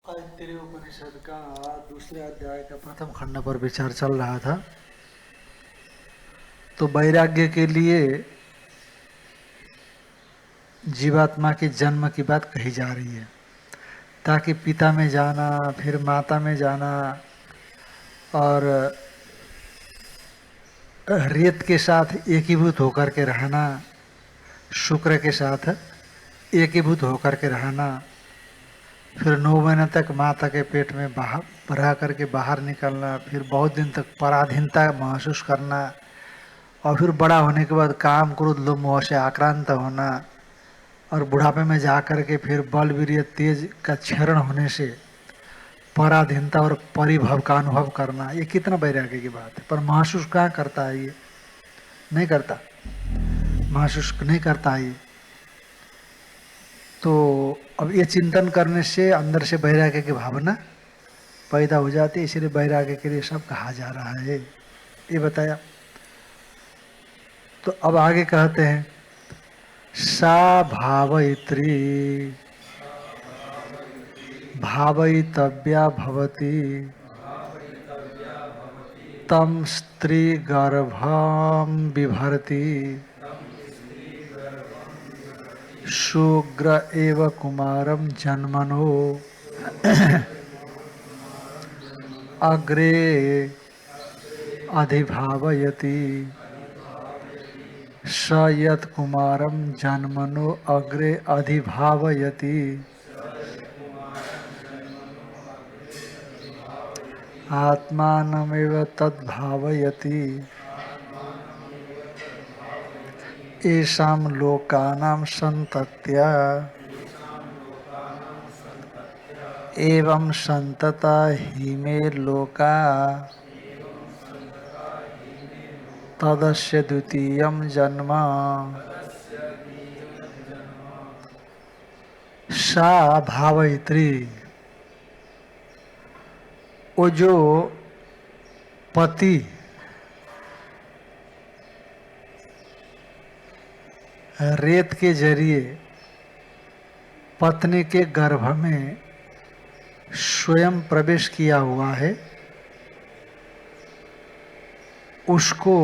तैत्तिरीय उपनिषद का दूसरे अध्याय का प्रथम खंड पर विचार चल रहा था। तो वैराग्य के लिए जीवात्मा के जन्म की बात कही जा रही है, ताकि पिता में जाना, फिर माता में जाना और रेत के साथ एकीभूत होकर के रहना, शुक्र के साथ एकीभूत होकर के रहना, फिर 9 महीने तक माता के पेट में बाहर रह करके बाहर निकलना, फिर बहुत दिन तक पराधीनता महसूस करना और फिर बड़ा होने के बाद काम क्रोध लोभ मोह से आक्रांत होना और बुढ़ापे में जा कर के फिर बल वीर्य तेज का क्षरण होने से पराधीनता और परिभव का अनुभव करना। ये कितना वैराग्य की बात है, पर महसूस कहाँ करता है, ये नहीं करता, महसूस नहीं करता है ये। तो अब ये चिंतन करने से अंदर से वैराग्य की भावना पैदा हो जाती है, इसलिए वैराग्य के लिए सब कहा जा रहा है, ये बताया। तो अब आगे कहते हैं, सा भावयित्री भावयितव्या भवति तम स्त्री गर्भम बिभर्ति शुग्र एव कुमारम जन्मनो अग्रे अधिभावयति स यत् कुमारम जन्मनो अग्रे अधिभावयति आत्मानमेव तद्भावयति येषां लोकानां सन्तत्या एवं सन्तता हि मे लोका तदस्य द्वितीयं जन्म सा भावयित्री। वो जो पति रेत के जरिए पत्नी के गर्भ में स्वयं प्रवेश किया हुआ है, उसको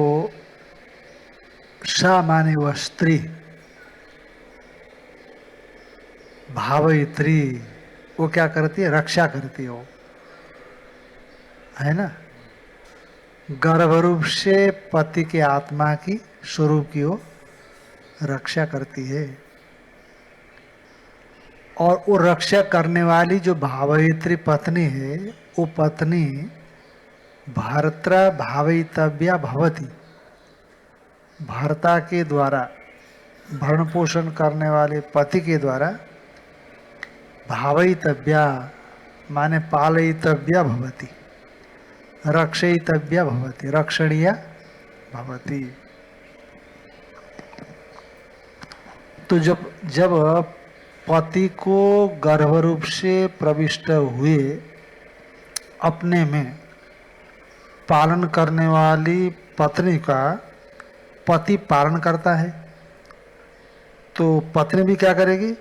सा माने वह स्त्री, भावयित्री, वो क्या करती है, रक्षा करती है, वो है ना, गर्भरूप से पति के आत्मा की स्वरूप की वो रक्षा करती है। और वो रक्षा करने वाली जो भावयित्री पत्नी है, वो पत्नी भर्त्रा भावयितव्या भवति, भर्ता के द्वारा भरण पोषण करने वाले पति के द्वारा भावयितव्या माने पालयितव्या भवति, रक्षयितव्या भवति, रक्षणीया भवति। तो जब पति को गर्भरूप से प्रविष्ट हुए अपने में पालन करने वाली पत्नी का पति पालन करता है, तो पत्नी भी क्या करेगी,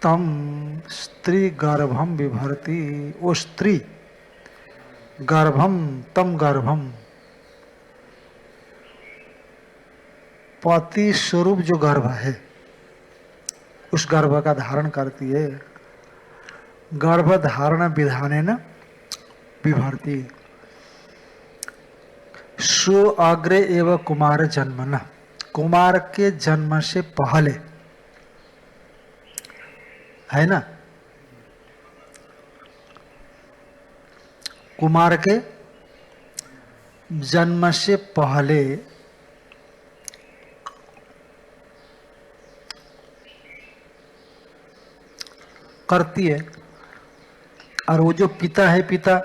तम स्त्री गर्भम बिभर्ति, वो स्त्री गर्भम, तम गर्भम, पति स्वरूप जो गर्भ है उस गर्भ का धारण करती है। गर्भ धारण विधानेन बिभर्ति सो अग्रे एव कुमार जन्मना, कुमार के जन्म से पहले, है ना, कुमार के जन्म से पहले करती है। और वो जो पिता है, पिता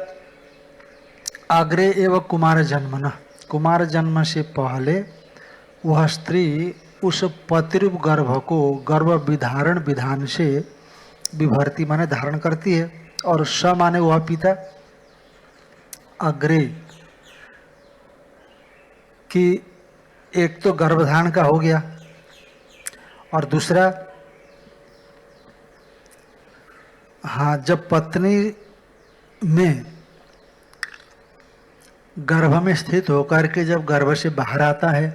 अग्रे एवं कुमार जन्मना, कुमार जन्म से पहले वह स्त्री उस पतिरूप गर्भ को गर्भ विधारण विधान से विभर्ति माने धारण करती है। और स माने वह पिता, अग्रे कि एक तो गर्भधारण का हो गया और दूसरा हाँ, जब पत्नी में गर्भ में स्थित होकर के जब गर्भ से बाहर आता है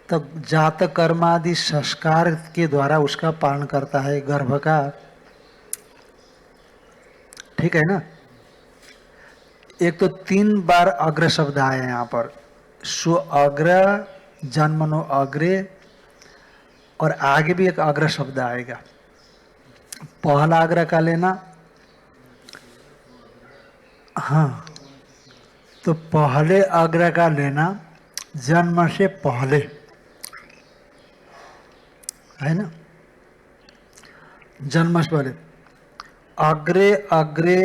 तब जात कर्मादि संस्कार के द्वारा उसका पालन करता है गर्भ का। ठीक है ना। एक तो 3 बार अग्र शब्द आए हैं यहाँ पर, सु अग्र, जन्मनो अग्रे, और आगे भी एक अग्र शब्द आएगा। पहला अग्र का लेना, हाँ, तो पहले अग्र का लेना जन्म से पहले, है ना, जन्म से पहले। अग्रे अग्रे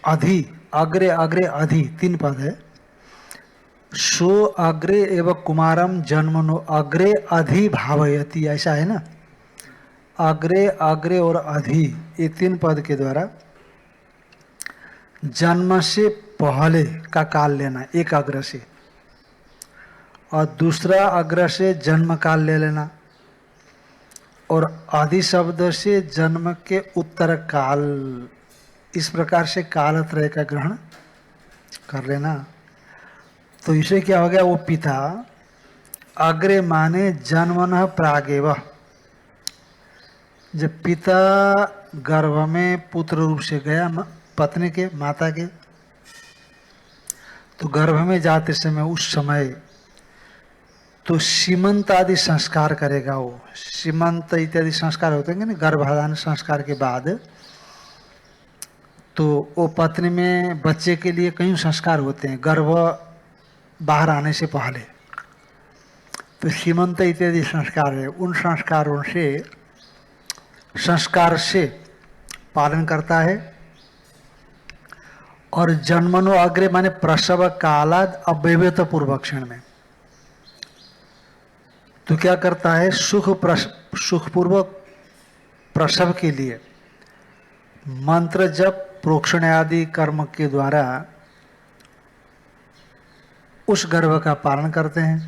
अधि, अग्रे अग्रे अधि 3 पद है। सो अग्रे एवं कुमारम जन्मनो अग्रे अधि भावयति, ऐसा है ना। अग्रे अग्रे और अधि, ये 3 पद के द्वारा जन्म से पहले का काल लेना एक अग्र से, और दूसरा अग्र से जन्म काल ले लेना, और आदि शब्द से जन्म के उत्तर काल। इस प्रकार से कालत्रय का ग्रहण कर लेना। तो इसे क्या हो गया, वो पिता अग्रे माने जन्मन प्रागेव, जब पिता गर्भ में पुत्र रूप से गया पत्नी के, माता के, तो गर्भ में जाते समय उस समय तो सीमंत आदि संस्कार करेगा। वो सीमंत इत्यादि संस्कार होते हैं ना गर्भाधान संस्कार के बाद, तो वो पत्नी में बच्चे के लिए कई संस्कार होते हैं गर्भ बाहर आने से पहले, तो सीमंत इत्यादि संस्कार है। उन संस्कार से पालन करता है। और जन्मनो अग्रे माने प्रसव कालाद अव्यवहित पूर्व क्षण में तो क्या करता है, सुखपूर्वक प्रसव के लिए मंत्र जप प्रोक्षण आदि कर्म के द्वारा उस गर्भ का पालन करते हैं।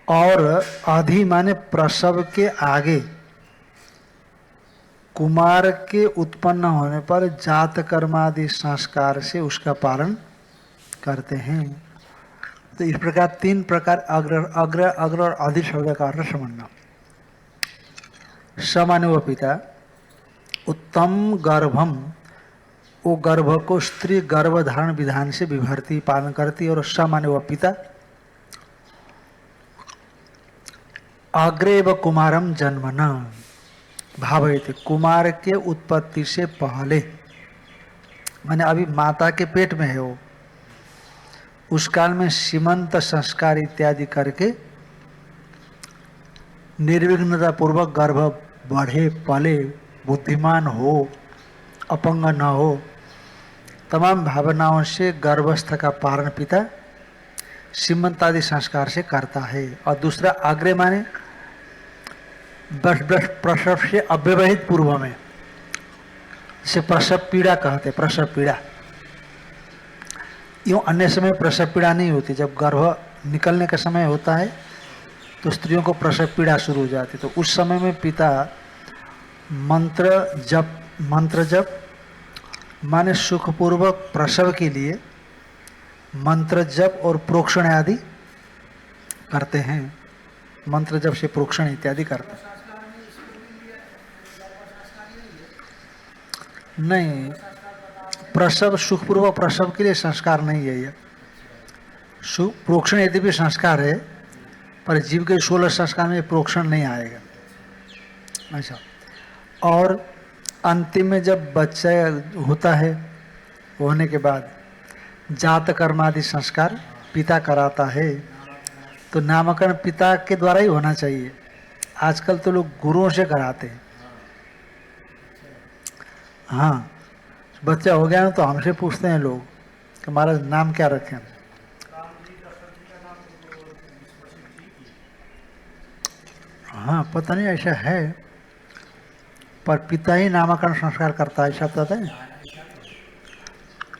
और आधि माने प्रसव के आगे कुमार के उत्पन्न होने पर जात कर्मादि संस्कार से उसका पालन करते हैं। तो इस प्रकार 3 प्रकार अग्र अग्र अग्र और आदि शब्द का अर्थ समझना। समान्य व पिता उत्तम गर्भम, वो गर्भ को स्त्री गर्भधारण विधान से विभर्ती पालन करती, और सामान्य व पिता अग्रे व कुमारम जन्मना भावयति, कुमार के उत्पत्ति से पहले, माने अभी माता के पेट में है वो, उस काल में सीमंत संस्कार इत्यादि करके निर्विघ्नता पूर्वक गर्भ बढ़े, पले, बुद्धिमान हो, अपंग न हो, तमाम भावनाओं से गर्भस्थ का पालन पिता सीमंत आदि संस्कार से करता है। और दूसरा अग्रे माने प्रसव से अव्यवहित पूर्व में, जिसे प्रसव पीड़ा कहते, प्रसव पीड़ा। यूँ अन्य समय प्रसव पीड़ा नहीं होती, जब गर्भ निकलने का समय होता है तो स्त्रियों को प्रसव पीड़ा शुरू हो जाती, तो उस समय में पिता मंत्र जप माने सुखपूर्वक प्रसव के लिए मंत्र जप और प्रोक्षण आदि करते हैं। मंत्र जप से प्रोक्षण इत्यादि करते हैं। नहीं, प्रसव सुखपूर्वक प्रसव के लिए संस्कार नहीं है ये। प्रोक्षण यदि भी संस्कार है, पर जीव के 16 संस्कार में प्रोक्षण नहीं आएगा। अच्छा, और अंतिम में जब बच्चा होता है, होने के बाद जात कर्मादि संस्कार पिता कराता है, तो नामकरण पिता के द्वारा ही होना चाहिए। आजकल तो लोग गुरुओं से कराते हैं। हाँ, बच्चा हो गया ना तो हमसे पूछते हैं लोग कि हमारा नाम क्या रखें। हाँ, पता नहीं ऐसा है, पर पिता ही नामकरण संस्कार करता है, ऐसा पता है।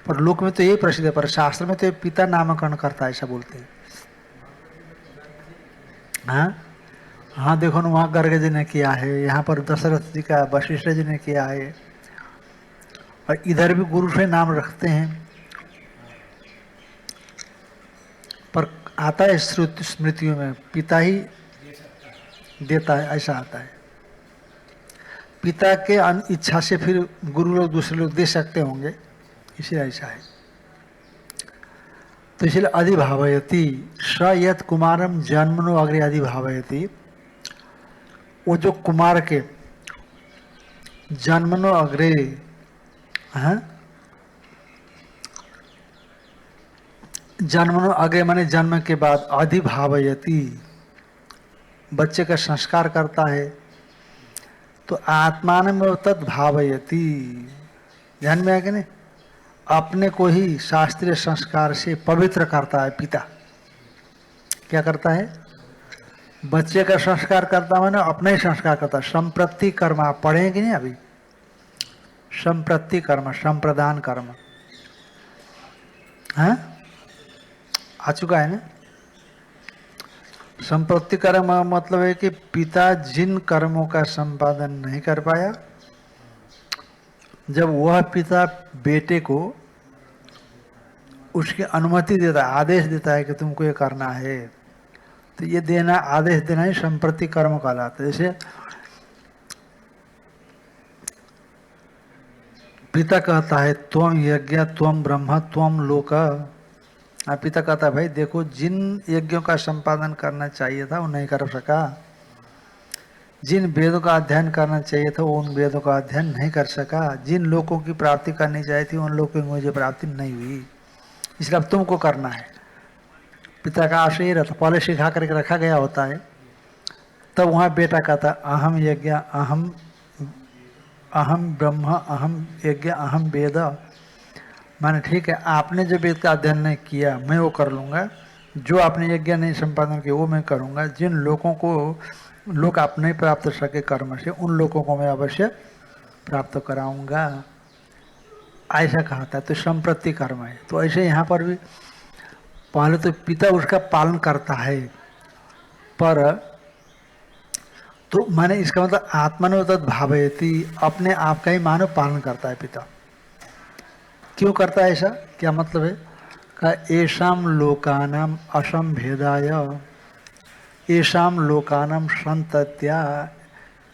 पर लोक में तो यही प्रसिद्ध है, पर शास्त्र में तो पिता नामकरण करता है, ऐसा बोलते हैं। हाँ, हाँ देखो ना, वहाँ गर्ग जी ने किया है, यहाँ पर दशरथ जी का वशिष्ठ जी ने किया है, और इधर भी गुरु से नाम रखते हैं, पर आता है स्मृतियों में पिता ही देता है, ऐसा आता है। पिता के इच्छा से फिर गुरु लोग दूसरे लोग दे सकते होंगे, इसलिए ऐसा है। तो इसलिए अधिभावयति स यत कुमारम जन्मनो अग्रे अधिभावयति, वो जो कुमार के जन्मनो अग्रे, हाँ, जन्मनो अग्रे माने जन्म के बाद, अधिभावयति बच्चे का संस्कार करता है, तो आत्मान में तद भावयति, ध्यान में है कि नहीं, अपने को ही शास्त्रीय संस्कार से पवित्र करता है पिता। क्या करता है? बच्चे का संस्कार करता है ना, अपना ही संस्कार करता है। संप्रति कर्म आप पढ़ें कि नहीं अभी? संप्रति कर्म, संप्रदान कर्म, हाँ आ चुका है ना। संप्रति कर्म मतलब है कि पिता जिन कर्मों का संपादन नहीं कर पाया, जब वह पिता बेटे को उसकी अनुमति देता है, आदेश देता है कि तुमको ये करना है, तो ये देना, आदेश देना ही संप्रति कर्म कहलाता है। जैसे पिता कहता है त्वम यज्ञ त्वम ब्रह्म त्वम लोक, पिता कहता है भाई देखो, जिन यज्ञों का संपादन करना चाहिए था वो नहीं कर सका, जिन वेदों का अध्ययन करना चाहिए था वो उन वेदों का अध्ययन नहीं कर सका, जिन लोगों की प्राप्ति करनी चाहिए थी उन लोगों की मुझे प्राप्ति नहीं हुई, इसलिए अब तुमको करना है। पिता का आशय ये रहता, पहले सिखा करके रखा गया होता है, तब वहाँ बेटा कहता अहम यज्ञ अहम अहम ब्रह्म अहम यज्ञ अहम वेद, माने ठीक है, आपने जो वेद का अध्ययन नहीं किया मैं वो कर लूँगा, जो आपने यज्ञ नहीं संपादन किया वो मैं करूँगा, जिन लोगों को लोग आप नहीं प्राप्त सके कर्म से उन लोगों को मैं अवश्य प्राप्त कराऊंगा, ऐसा कहा था। तो संप्रति कर्म है। तो ऐसे यहाँ पर भी पहले तो पिता उसका पालन करता है, पर तो माने इसका मतलब आत्मनो तद भावयति, अपने आप का ही मानव पालन करता है पिता। क्यों करता है ऐसा? क्या मतलब है? का एषाम लोकानाम असंभेदाय एषाम लोकानाम संतत्या,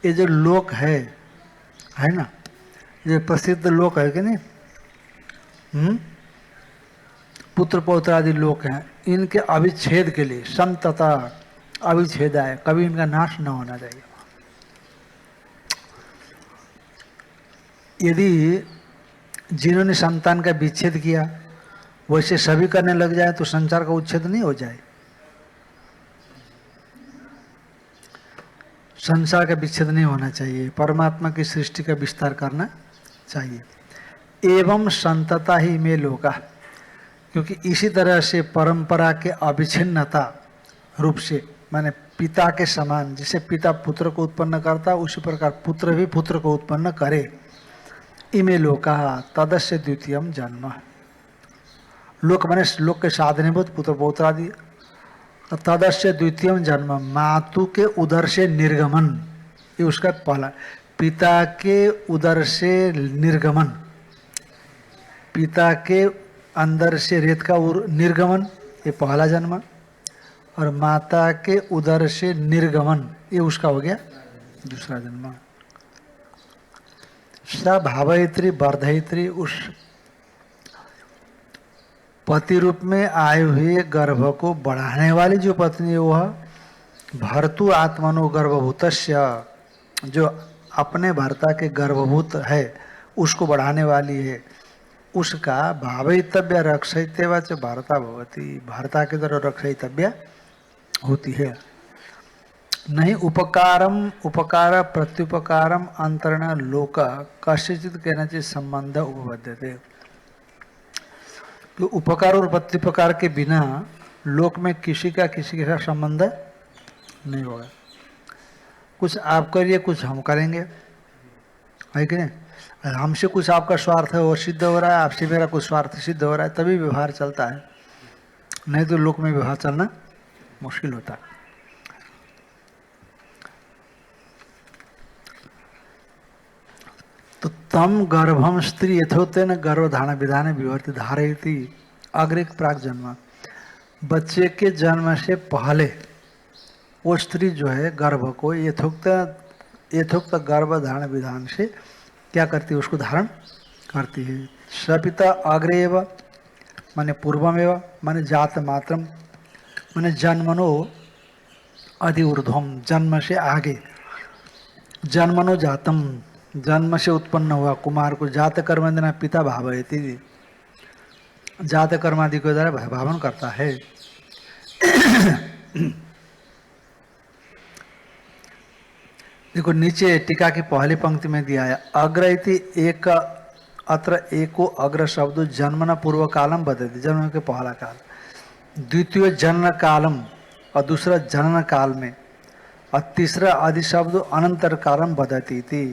ये जो लोक है ना, ये प्रसिद्ध लोक है कि नहीं, पुत्र पौत्र आदि लोक हैं, इनके अविच्छेद के लिए संतता अविच्छेद है, कभी इनका नाश न होना चाहिए। यदि जिन्होंने संतान का विच्छेद किया वैसे सभी करने लग जाए तो संसार का उच्छेद नहीं हो जाए। संसार का विच्छेद नहीं होना चाहिए, परमात्मा की सृष्टि का विस्तार करना चाहिए। एवं संतता ही में लोका, क्योंकि इसी तरह से परंपरा के अविच्छिन्नता रूप से, माने पिता के समान, जैसे पिता पुत्र को उत्पन्न करता उसी प्रकार पुत्र भी पुत्र को उत्पन्न करे। इमे लोका तदस्य द्वितीयम जन्म, लोक माने लोक के साधनीभूत पुत्र पौत्र आदि, तदस्य द्वितीयम जन्म, मातु के उदर से निर्गमन, ये उसका पहला, पिता के उदर से निर्गमन, पिता के अंदर से रेत का निर्गमन, ये पहला जन्म, और माता के उदर से निर्गमन, ये उसका हो गया दूसरा जन्म। सभावयित्री वर्धयित्री, उस पति रूप में आए हुए गर्भ को बढ़ाने वाली जो पत्नी है वह भर्तु आत्मनो गर्भभूतस्य, जो अपने भर्ता के गर्भभूत है उसको बढ़ाने वाली है, उसका भावयितव्य रक्षयितव्य च भर्ता भवति, भर्ता की तरह रक्षयितव्य होती है। नहीं उपकारम उपकार प्रत्युपकारम अंतरण लोक कस्यचित केनचित संबंध उपबद्धते, तो उपकार और प्रत्युपकार के बिना लोक में किसी का किसी के साथ संबंध नहीं होगा। कुछ आप करिए कुछ हम करेंगे, है कि नहीं? हमसे कुछ आपका स्वार्थ है वो सिद्ध हो रहा है, आपसे मेरा कुछ स्वार्थ सिद्ध हो रहा है, तभी व्यवहार चलता है, नहीं तो लोक में व्यवहार चलना मुश्किल होता है। तम गर्भम स्त्री यथोतेन गर्भधारण विधान विवर्ति धारयति अग्रे प्राक जन्म। बच्चे के जन्म से पहले वो स्त्री जो है गर्भ को यथोक्त गर्भधारण विधान से क्या करती है, उसको धारण करती है। सपिता अग्रे एव माने पूर्वमेव माने जात मात्रम माने जन्मनो अधिऊर्ध्वम, जन्म से आगे। जन्मनो जातम, जन्म से उत्पन्न हुआ कुमार को जात कर्मादि पिता भावयति, जात कर्मादि के द्वारा भावन करता है। देखो नीचे टीका की पहली पंक्ति में दिया है अग्र इति एक, अत्र एको अग्र शब्द जन्मना पूर्व कालम बदलती, जन्म के पहला काल, द्वितीय जन्म कालम और दूसरा जनन काल में, और तीसरा आदि शब्द अनंतर कालम बदलती थी।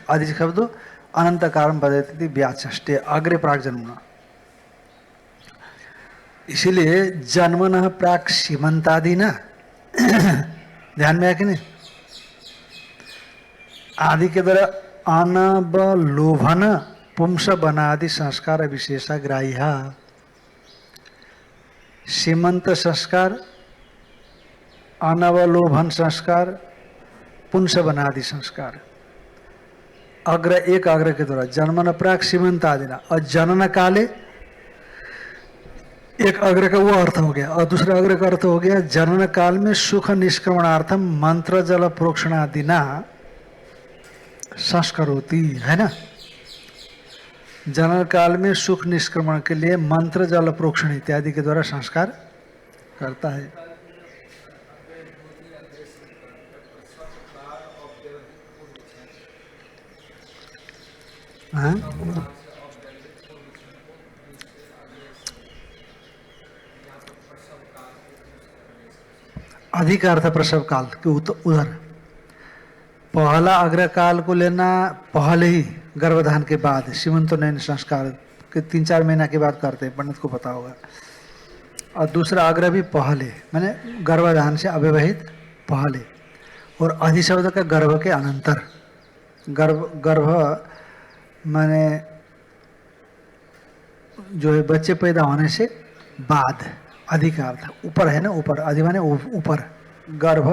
आदि शब्द अनंत कालम बदलती थी व्याचष्टे अग्रे प्राक जन्मना। इसीलिए जन्मन प्राक सीमंतादि ना ध्यान में है कि नहीं, आदि के द्वारा अनवलोभन पुंस बनादि संस्कार विशेषाग्राह्य। सीमंत संस्कार, अनवलोभन संस्कार, पुंस बनादि संस्कार, अग्र एक अग्र के द्वारा जन्मन प्राक सीमंत आदि ना, और जनन काले एक अग्र का वो अर्थ हो गया, और दूसरा अग्र का अर्थ हो गया जनन काल में सुख निष्क्रमणार्थम मंत्र जल प्रोक्षण आदि ना संस्कार होती है ना। जनन काल में सुख निष्क्रमण के लिए मंत्र जल प्रोक्षण इत्यादि के द्वारा संस्कार करता है। हाँ? अधिक अर्थ प्रसव काल के उधर पहला अग्रकाल को लेना पहले ही गर्भधान के बाद, सीमंतोन्नयन संस्कार के 3-4 महीना के बाद करते हैं, पंडित को पता होगा। और दूसरा अग्र भी पहले माने गर्भधान से अविवाहित पहले, और अधिशब्द का गर्भ के अनंतर, गर्भ माने जो है बच्चे पैदा होने से बाद, अधिक अर्थ ऊपर है ना, ऊपर अधि माने ऊपर, गर्भ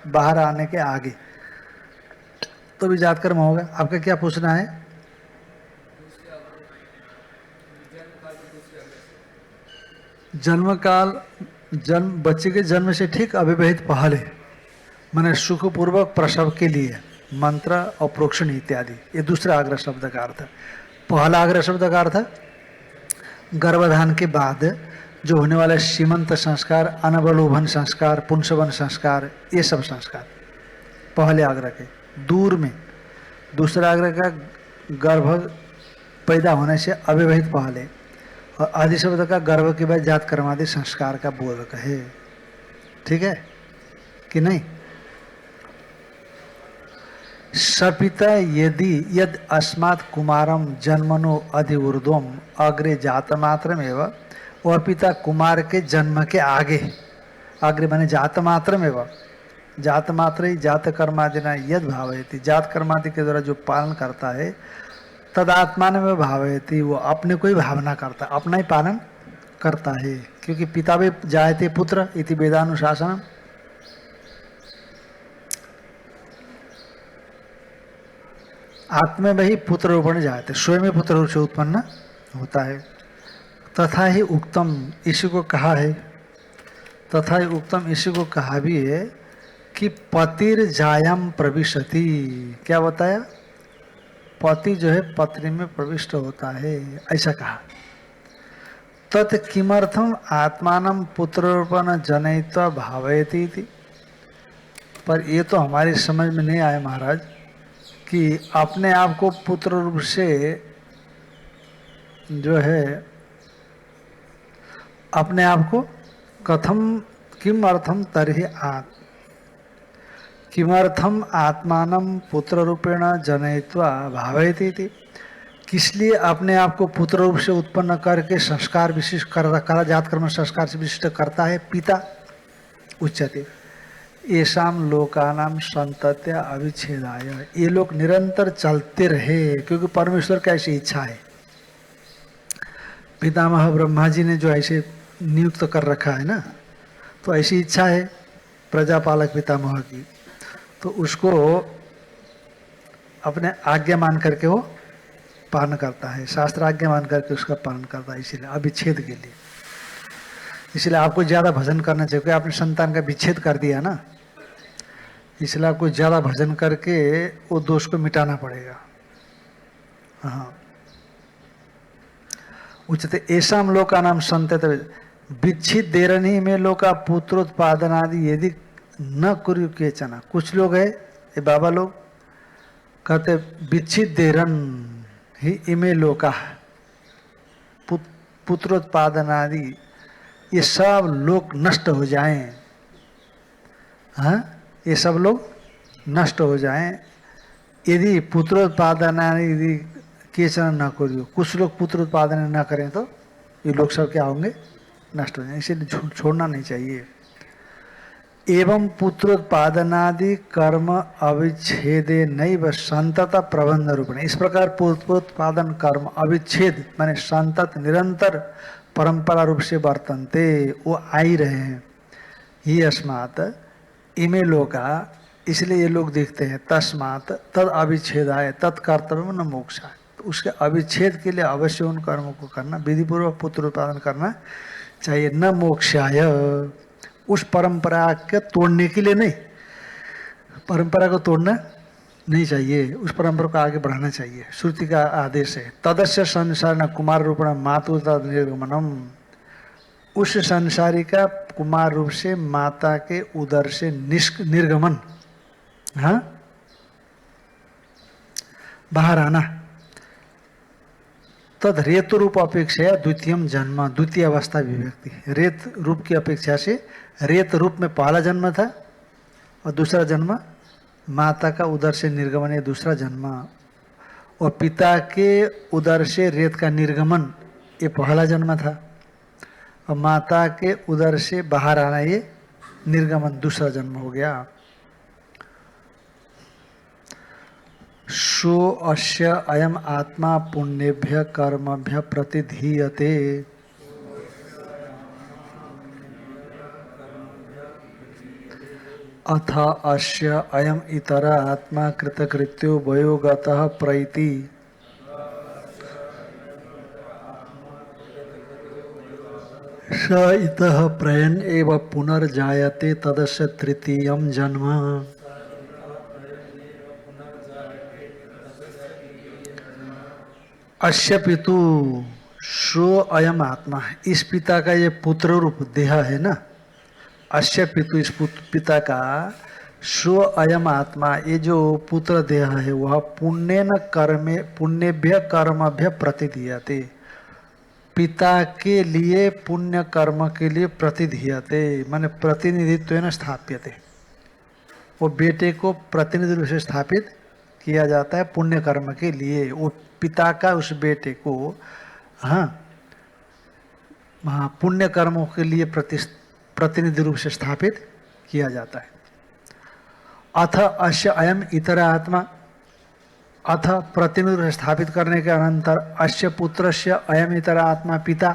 बाहर आने के आगे, तो भी जात कर्म होगा। आपका क्या पूछना है? जन्म काल, जन्म बच्चे के जन्म से ठीक अविवाहित पहले माने सुखपूर्वक प्रसव के लिए मंत्र और प्रोक्षण इत्यादि, ये दूसरा आग्रह शब्द का अर्थ। पहला आग्रह शब्द का अर्थ गर्भधान के बाद जो होने वाला सीमंत संस्कार, अनवलोभन संस्कार, पुंसवन संस्कार, ये सब संस्कार पहले आग्रह के दूर में। दूसरा आग्रह का गर्भ पैदा होने से अविवाहित पहले, और आदि शब्द का गर्भ के बाद जात कर्मादि संस्कार का बोधक है। ठीक है कि नहीं? सपिता यदि यद अस्मात् कुमारम जन्मनो अधिऊर्ध्वम अग्रे जात मात्रमेव, वह पिता कुमार के जन्म के आगे, अग्रे माने जात मात्रमेव, जात मात्र ही जात कर्मादिना यद भावयति, जात कर्मादि के द्वारा जो पालन करता है, तदात्मान में भावयति, वो अपने को ही भावना करता है, अपना ही पालन करता है। क्योंकि पिता भी जायते पुत्र इति वेदानुशासनम, आत्मा में ही पुत्र रूपेण जायते, स्वयं पुत्र रूप से उत्पन्न होता है। तथा ही उक्तम, इसी को कहा है, तथा ही उक्तम इसी को कहा भी है कि पतिर जायम प्रविशति, क्या बताया? पति जो है पत्नी में प्रविष्ट होता है, ऐसा कहा। तत् किमर्थम आत्मानं पुत्र रूपेण जनयित्वा भावयति इति। पर ये तो हमारी समझ में नहीं आया महाराज कि अपने आप को पुत्र रूप से जो है, अपने आप को कथम किम अर्थम तर्हि किमर्थम आत्मानं पुत्र रूपेण जनयित्वा भावयति इति। किस लिए अपने आप को पुत्र रूप से उत्पन्न करके संस्कार विशिष्ट करा, जात कर्म संस्कार से विशिष्ट करता है? पिता उच्यते, येषाम लोकानाम संतत्या अविच्छेदाय, ये लोग निरंतर चलते रहे क्योंकि परमेश्वर की ऐसी इच्छा है। पितामह ब्रह्मा जी ने जो ऐसे नियुक्त कर रखा है ना, तो ऐसी इच्छा है प्रजापालक पितामह की, तो उसको अपने आज्ञा मान करके वो पालन करता है, शास्त्र आज्ञा मान करके उसका पालन करता है, इसीलिए अविच्छेद के लिए। इसलिए आपको ज़्यादा भजन करना चाहिए, क्योंकि आपने संतान का विच्छेद कर दिया ना, इसलिए आपको ज़्यादा भजन करके वो दोष को मिटाना पड़ेगा। हाँ, उचित ऐसा लोका नाम संत विच्छिद देरनी में लोका पुत्रोत्पादन आदि यदि न कुरु केचना। कुछ लोग है ये बाबा लोग कहते विच्छिद देरन ही इमे लोका, पुत्रोत्पादन आदि ये सब लोग नष्ट हो जाएं। हाँ, ये सब लोग नष्ट हो जाएं यदि पुत्रोत्पादन यदि केचन न करियो। कुछ लोग पुत्र उत्पादन न करें तो ये लोग सब क्या होंगे, नष्ट हो जाएंगे, इसीलिए छोड़ना नहीं चाहिए। एवं पुत्रोत्पादनादि कर्म अविच्छेदे नैव संतत प्रबंध रूपेण। इस प्रकार पुत्रोत्पादन कर्म अविच्छेद माने संतत निरंतर परंपरा रूप से वर्तनते, वो आ ही रहे हैं। ही अस्मात् इमे लोका, इसलिए ये लोग देखते हैं, तस्मात् तद अविच्छेदाय तत्कर्तव्य न मोक्षाय। तो उसके अविच्छेद के लिए अवश्य उन कर्मों को करना, विधिपूर्वक पुत्र उत्पादन करना चाहिए, न मोक्षाय, उस परंपरा के तोड़ने के लिए नहीं। परंपरा को तोड़ना नहीं चाहिए, उस परंपरा को आगे बढ़ाना चाहिए। श्रुति का आदेश है, तदस्य संसार न कुमार रूपण मातु तद निर्गमनम। उस संसारी का कुमार रूप से माता के उदर से निर्गमन, हाँ, बाहर आना। तद रेत रूप अपेक्षा द्वितीयम जन्म, द्वितीय अवस्था विभक्ति। रेत रूप की अपेक्षा से रेत रूप में पहला जन्म था और दूसरा जन्म माता का उदर से निर्गमन, ये दूसरा जन्म। और पिता के उदर से रेत का निर्गमन ये पहला जन्म था, और माता के उदर से बाहर आना ये निर्गमन दूसरा जन्म हो गया। सो अस्य अयम आत्मा पुण्यभ्य कर्मभ्य प्रतिधीयते। अथ अस्य अयम इतर आत्मा कृतकृत्यो वयोगतः प्रैति। स इतः प्रयन एव पुनर्जायते तदस्य तृतीयं जन्म। अस्य पितु सो अयम आत्मा, इस पिता का ये पुत्र रूप देह है ना, अस्य पितु, इस पिता का सो अयम आत्मा, ये जो पुत्र देह है वह पुण्य न कर्मे पुण्यभ्य कर्मभ्य प्रतिधीयते, पिता के लिए पुण्य कर्म के लिए प्रतिधीयते माने प्रतिनिधित्व न स्थाप्यते। वो बेटे को प्रतिनिधि रूप से स्थापित किया जाता है पुण्य कर्म के लिए। वो पिता का उस बेटे को, हाँ, पुण्य कर्मों के लिए प्रतिनिधि रूप से स्थापित किया जाता है। अथ अस्य अयम इतर आत्मा, अथ प्रतिनिधि स्थापित करने के अनंतर अस्य पुत्रस्य अयम इतर आत्मा पिता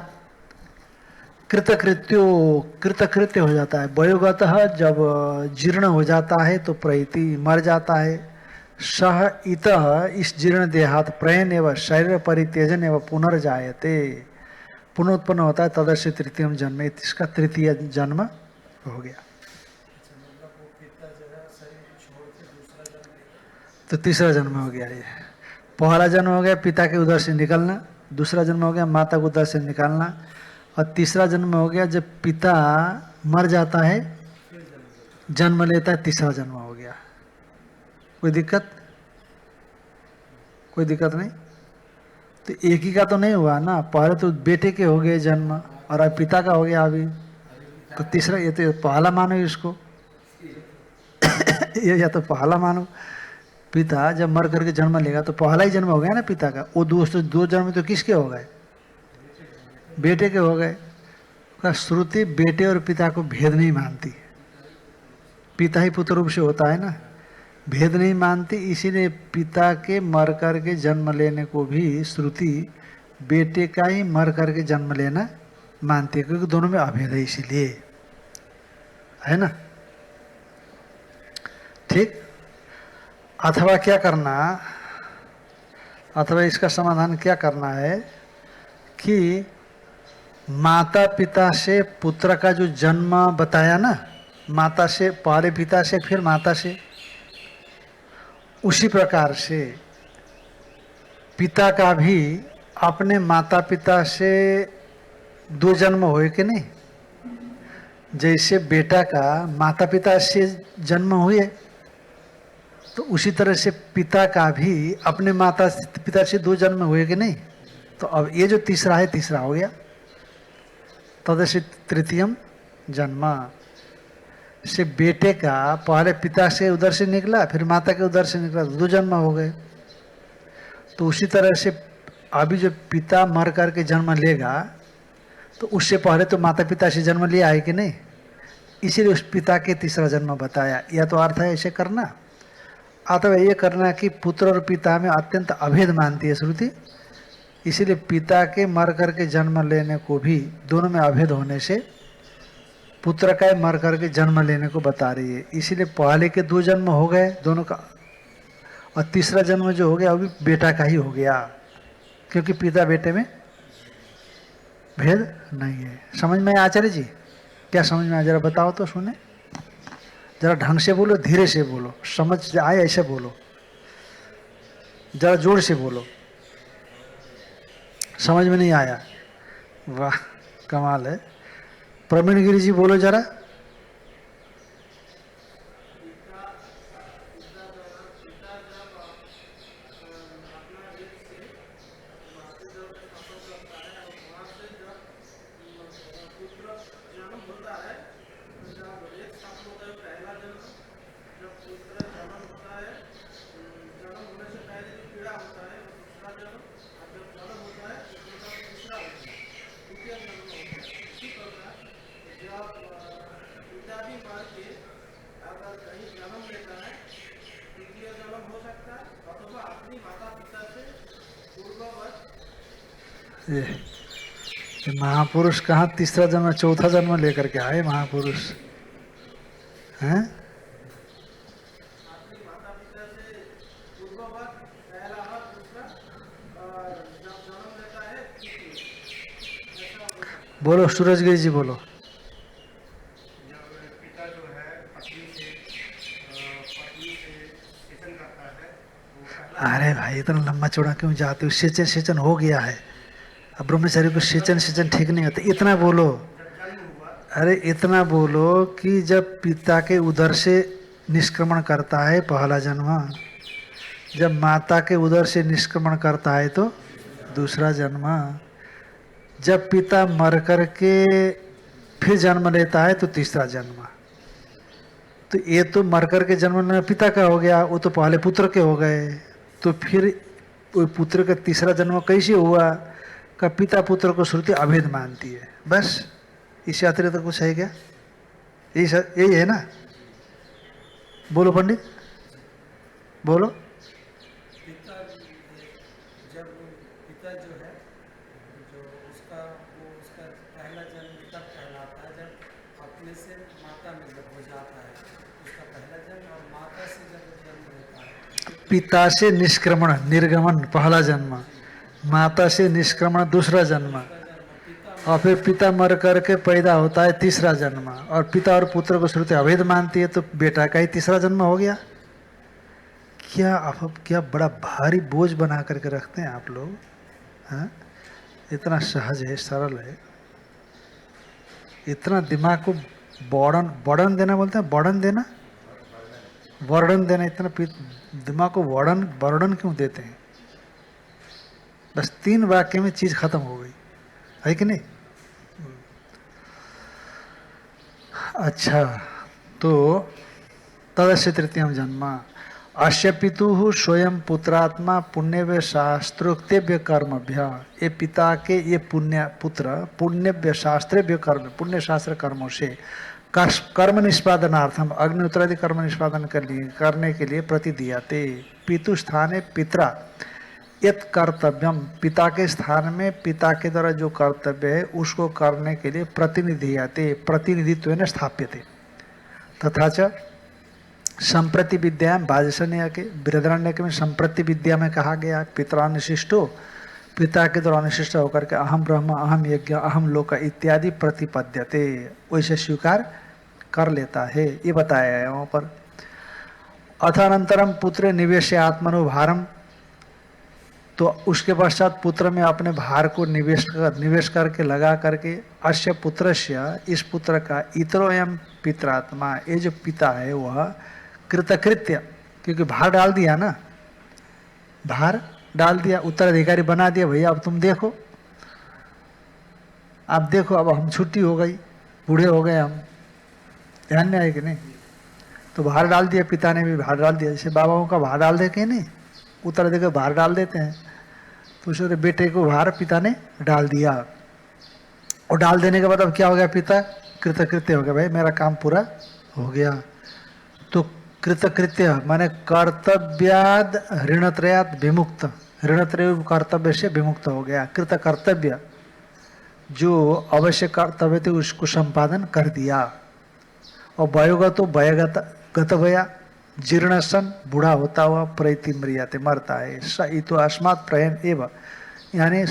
कृतकृत्य हो जाता है। वयोगतः जब जीर्ण हो जाता है तो प्रैति मर जाता है। सह इतः इस जीर्ण देहात प्रयन एवं शरीर परित्यजन एवं पुनर्जायते, पुनरुत्पन्न होता है। तदस्य तृतीयम जन्म, इसका तृतीय जन्म हो गया। तो तीसरा जन्म हो गया। ये पहला जन्म हो गया पिता के उदर से निकलना, दूसरा जन्म हो गया माता के उदर से निकालना, और तीसरा जन्म हो गया जब पिता मर जाता है, जन्म लेता है, तीसरा जन्म हो गया। कोई दिक्कत? कोई दिक्कत नहीं। तो एक ही का तो नहीं हुआ ना, पहले तो बेटे के हो गए जन्म और अब पिता का हो गया अभी, तो तीसरा ये तो पहला मानो इसको ये या तो पहला मानो। पिता जब मर करके जन्म लेगा तो पहला ही जन्म हो गया ना पिता का। वो दो जन्म तो किसके हो गए? बेटे के हो गए। का श्रुति बेटे और पिता को भेद नहीं मानती, पिता ही पुत्र रूप से होता है ना, भेद नहीं मानती, इसीलिए पिता के मर कर के जन्म लेने को भी श्रुति बेटे का ही मर कर के जन्म लेना मानती है, क्योंकि दोनों में अभेद है, इसीलिए, है ना। ठीक। अथवा क्या करना, अथवा इसका समाधान क्या करना है कि माता पिता से पुत्र का जो जन्म बताया ना, माता से पहले पिता से फिर माता से, उसी प्रकार से पिता का भी अपने माता पिता से दो जन्म हुए कि नहीं। जैसे बेटा का माता पिता से जन्म हुए, तो उसी तरह से पिता का भी अपने माता पिता से दो जन्म हुए कि नहीं। तो अब ये जो तीसरा है, तीसरा हो गया। तदस्य तृतीयम जन्म से बेटे का पहले पिता से उधर से निकला, फिर माता के उधर से निकला, दो जन्म हो गए। तो उसी तरह से अभी जो पिता मर करके जन्म लेगा, तो उससे पहले तो माता पिता से जन्म लिया है कि नहीं, इसीलिए उस पिता के तीसरा जन्म बताया। यह तो अर्थ है ऐसे करना। अथवा ये करना कि पुत्र और पिता में अत्यंत अभेद मानती है श्रुति, इसीलिए पिता के मर करके जन्म लेने को भी दोनों में अभेद होने से पुत्र का मर करके जन्म लेने को बता रही है। इसीलिए पहले के दो जन्म हो गए दोनों का, और तीसरा जन्म जो हो गया वो भी बेटा का ही हो गया, क्योंकि पिता बेटे में भेद नहीं है। समझ में आचार्य जी? क्या समझ में आया? जरा बताओ तो सुने, जरा ढंग से बोलो, धीरे से बोलो, समझ आए ऐसे बोलो, जरा जोर से बोलो। समझ में नहीं आया? वाह कमाल है। प्रवीण गिरी जी बोलो जरा। ये महापुरुष कहाँ तीसरा जन्म चौथा जन्म लेकर के आए महापुरुष हैं? बोलो सूरजगिरी जी बोलो। अरे भाई इतना लंबा चौड़ा क्यों जाते हो? सेचन सेचन हो गया है, अब ब्रह्मचारी को सेचन सेचन ठीक नहीं होता। इतना बोलो, अरे इतना बोलो कि जब पिता के उदर से निष्क्रमण करता है पहला जन्म, जब माता के उदर से निष्क्रमण करता है तो दूसरा जन्म, जब पिता मर करके फिर जन्म लेता है तो तीसरा जन्म। तो ये तो मर करके जन्म लेना पिता का हो गया, वो तो पहले पुत्र के हो गए, तो फिर वो पुत्र का तीसरा जन्म कैसे हुआ? का पिता पुत्र को श्रुति अभेद मानती है। बस इससे अतिरिक्त तो कुछ है क्या? यही है ना? बोलो पंडित बोलो। पिता जब पिता जो है जो उसका वो उसका पहला जन्म तब कहलाता है जब अपने से माता में जब हो जाता है उसका पहला जन्म, और माता से जब जन्म लेता है पिता से निष्क्रमण निर्गमन पहला जन्म, माता से निष्क्रमण दूसरा जन्म, और फिर पिता मर करके पैदा होता है तीसरा जन्म, और पिता और पुत्र को श्रुति अभेद मानती है, तो बेटा का ही तीसरा जन्म हो गया। क्या आप क्या बड़ा भारी बोझ बना करके रखते हैं आप लोग, हाँ? इतना सहज है, सरल है, इतना दिमाग को बर्डन देना बोलते हैं, बर्डन देना, वर्डन देना, इतना दिमाग को बर्डन क्यों देते हैं? बस 3 वाक्य में चीज खत्म हो गई, है कि नहीं? अच्छा, तो तदस्य तृतीयम जन्म अश्य पितु स्वयं पुत्रात्मा पुण्यव्य शास्त्रोक्तव्य कर्मभ्य। ये पिता के ये पुण्य पुत्र पुण्यव्य शास्त्रव्य कर्म, पुण्य शास्त्र कर्मों से कर्म निष्पादनार्थम अग्नि उत्तरादि कर्म निष्पादन करने के लिए प्रतिदीयते पितु स्थाने पितरा यत कर्तव्यम पिता के स्थान में पिता के द्वारा जो कर्तव्य है उसको करने के लिए प्रतिनिधीयते प्रतिनिधित्व न स्थाप्यते तथा च संप्रति विद्या बाजसन्य के बृहदारण्यक में संप्रति विद्या में कहा गया पितरानिशिष्टो पिता के द्वारा अनुशिष्ट होकर के अहम ब्रह्म अहम यज्ञ अहम लोक इत्यादि प्रतिपद्यते वैसे स्वीकार कर लेता है, ये बताया है वहाँ पर। अथानंतरम पुत्र निवेश आत्मनो भारम, तो उसके पश्चात पुत्र में अपने भार को निवेश करके लगा करके अश्य पुत्रस्य इस पुत्र का इतरो एवं पितरात्मा, ये जो पिता है वह कृतकृत्य, क्योंकि भार डाल दिया ना, भार डाल दिया, उत्तराधिकारी बना दिया, भैया अब तुम देखो, आप देखो, अब हम छुट्टी हो गई, बूढ़े हो गए हम, ध्यान में आए कि नहीं, तो भार डाल दिया, पिता ने भी भार डाल दिया, जैसे बाबाओं का भार डाल दे के नहीं, उत्तराधिकारी भार डाल देते हैं, तो उसके बेटे को भार पिता ने डाल दिया, और डाल देने के बाद अब क्या हो गया, पिता कृतकृत्य हो गया, भाई मेरा काम पूरा हो गया। तो कृतकृत्य माने कर्तव्याद ऋणत्रयाद विमुक्त, ऋणत्रय कर्तव्य से विमुक्त हो गया। कृत कर्तव्य जो अवश्य कर्तव्य थे उसको संपादन कर दिया। और वयोगतो वयगत भया जीर्ण सन, बूढ़ा होता हुआ प्रति मरियाते मरता है। स इतो अस्मात् प्रयन एवं, यानी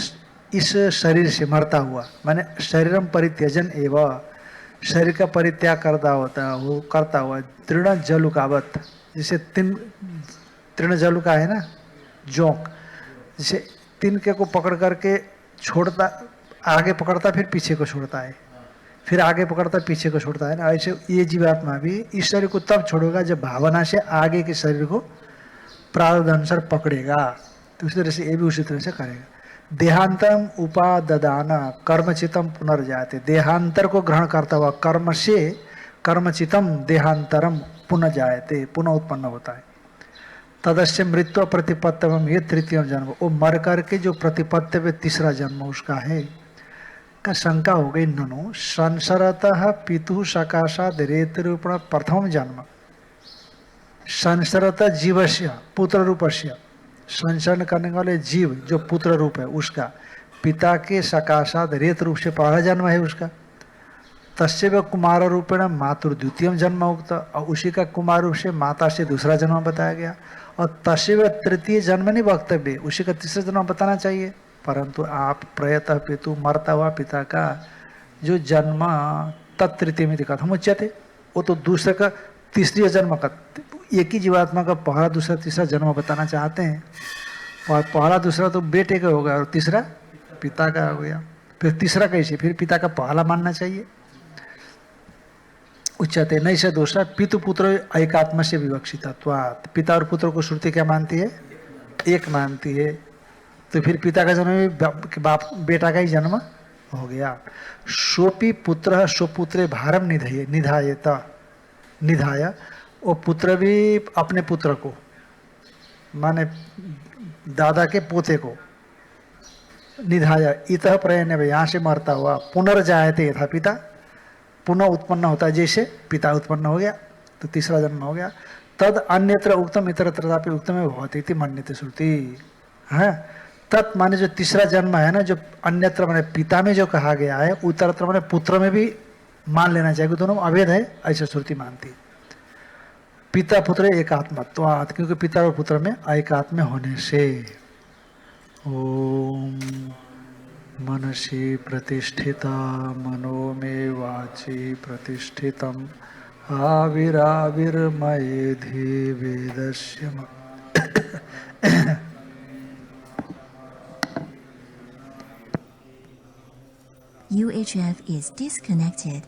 इस शरीर से मरता हुआ, माने शरीरम परित्यजन एवं, शरीर का परित्याग करता हुआ तृण जलुकावत, जैसे तृण जलुका है ना, जोंक, जैसे तिनके को पकड़ करके छोड़ता, आगे पकड़ता फिर पीछे को छोड़ता है, फिर आगे पकड़ता पीछे को छोड़ता है ना, ऐसे ये जीवात्मा भी इस शरीर को तब छोड़ेगा जब भावना से आगे के शरीर को प्रारब्ध अनुसार पकड़ेगा, तो उसी तरह से ये भी उसी तरह से करेगा। देहांतरम उपाददाना कर्मचितम पुनर्जाते, देहांतर को ग्रहण करता हुआ कर्म से कर्मचितम देहांतरम पुनः जायते, पुनः उत्पन्न होता है। तदस्य मृत्यु प्रतिपत्तवम, ये तृतीय जन्म, वो मर करके जो प्रतिपत्तव्य तीसरा जन्म उसका है। का शंका हो गई, ननु संसरतः पितु सकाशाद रेतरूपण प्रथम जन्म, संसरत जीवस्य पुत्र रूपस्य, संसरण करने वाले जीव जो पुत्र रूप है उसका पिता के सकाशाद रेत रूप से पहला जन्म है उसका। तस्व कुमार रूपेण मातुर द्वितीय जन्म उक्त, और उसी का कुमार रूप से माता से दूसरा जन्म बताया गया। और तस्व तृतीय जन्म नहीं वक्तव्य, उसी का तीसरा जन्म बताना चाहिए, परंतु आप प्रयतः पितु मरता हुआ पिता का जो जन्म तत्तृतीय में कथम उच्यते, वो तो दूसरे का तीसरी जन्म का, एक ही जीवात्मा का पहला दूसरा तीसरा जन्म बताना चाहते हैं, और पहला दूसरा तो बेटे का हो गया और तीसरा पिता का हो गया, फिर तीसरा कैसे, फिर पिता का पहला मानना चाहिए। उच्चते नहीं से दूसरा पितु पुत्र एकात्म से विवक्षितत्वात्, पिता और पुत्र को श्रुति क्या मानती है, एक मानती है, तो फिर पिता का जन्म भी बाप बेटा का ही जन्म हो गया। सोपी पुत्र स्वपुत्रे भारम निधाय, वो पुत्र भी अपने पुत्र को, माने दादा के पोते को, निधाया इतः प्रयन, यहाँ से मरता हुआ पुनर्जायते यथा पिता, पुनः उत्पन्न होता है जैसे पिता उत्पन्न हो गया, तो तीसरा जन्म हो गया। तद अन्यत्र उक्तम इतरत्रापि उक्तम भवति इति मन्यते श्रुति है। तत् माने जो तीसरा जन्म है ना, जो अन्यत्र माने पिता में जो कहा गया है, उत्तरत्र माने पुत्र में भी मान लेना चाहिए, दोनों अभेद है ऐसा श्रुति मानती। पिता पुत्र एकात्मत्वात्, क्योंकि पिता और पुत्र में एकात्म होने से। ओम मनसि प्रतिष्ठिता मनो में वाचि प्रतिष्ठितम आविराविर्मयेधि वेदस्य। UHF is disconnected.